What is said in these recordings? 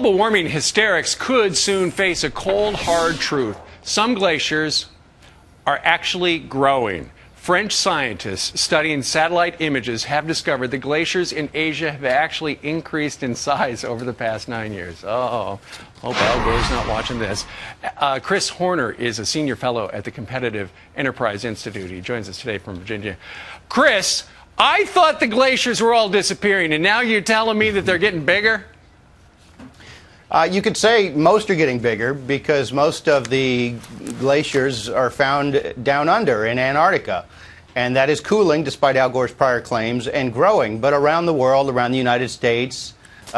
Global warming hysterics could soon face a cold, hard truth. Some glaciers are actually growing. French scientists studying satellite images have discovered the glaciers in Asia have actually increased in size over the past 9 years. Oh, hope Al Gore's not watching this. Chris Horner is a senior fellow at the Competitive Enterprise Institute. He joins us today from Virginia. Chris, I thought the glaciers were all disappearing, and now you're telling me that they're getting bigger? You could say most are getting bigger because most of the glaciers are found down under in Antarctica. And that is cooling, despite Al Gore's prior claims, and growing. But around the world, around the United States,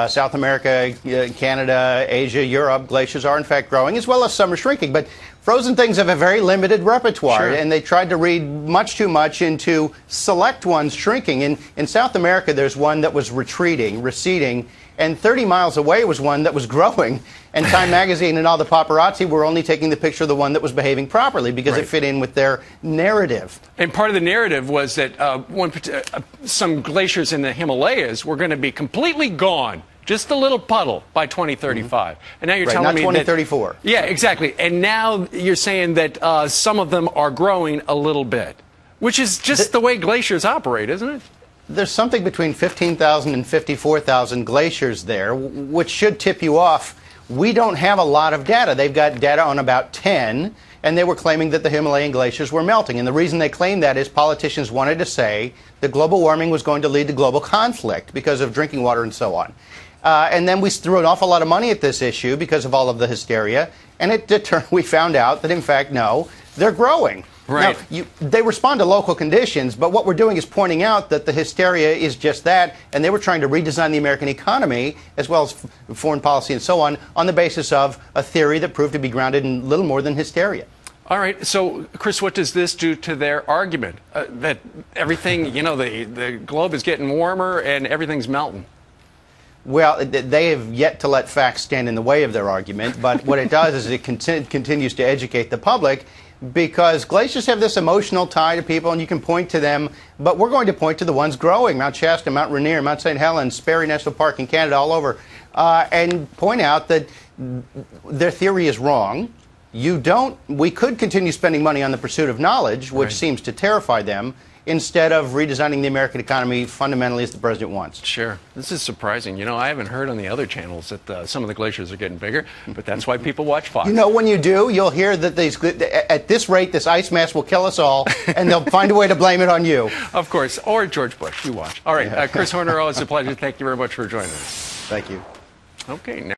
South America, Canada, Asia, Europe, glaciers are in fact growing, as well as some are shrinking. But frozen things have a very limited repertoire, and they tried to read much too much into select ones shrinking. In South America, there's one that was retreating, receding, and 30 miles away was one that was growing. And Time Magazine and all the paparazzi were only taking the picture of the one that was behaving properly because it fit in with their narrative. And part of the narrative was that some glaciers in the Himalayas were going to be completely gone. Just a little puddle by 2035. And now you're telling me not 2034. Yeah, exactly. And now you're saying that some of them are growing a little bit, which is just the way glaciers operate, isn't it? There's something between 15,000 and 54,000 glaciers there, which should tip you off. We don't have a lot of data. They've got data on about 10, and they were claiming that the Himalayan glaciers were melting. And the reason they claimed that is politicians wanted to say that global warming was going to lead to global conflict because of drinking water and so on. And then we threw an awful lot of money at this issue because of all of the hysteria, and we found out that, in fact, no, they're growing. Right. Now, they respond to local conditions, but what we're doing is pointing out that the hysteria is just that, and they were trying to redesign the American economy, as well as foreign policy and so on the basis of a theory that proved to be grounded in little more than hysteria. All right. So, Chris, what does this do to their argument that everything, the globe is getting warmer and everything's melting? Well, they have yet to let facts stand in the way of their argument, but what it does is it continues to educate the public, because glaciers have this emotional tie to people, and you can point to them, but we're going to point to the ones growing, Mount Shasta, Mount Rainier, Mount St. Helens, Sperry National Park in Canada, all over, and point out that their theory is wrong. We could continue spending money on the pursuit of knowledge, which seems to terrify them, instead of redesigning the American economy fundamentally as the president wants. Sure. This is surprising. I haven't heard on the other channels that some of the glaciers are getting bigger, but that's why people watch Fox. When you do, you'll hear that at this rate, this ice mass will kill us all, and they'll find a way to blame it on you. Of course. Or George Bush. You watch. All right. Chris Horner, always a pleasure. Thank you very much for joining us. Thank you. Okay. Now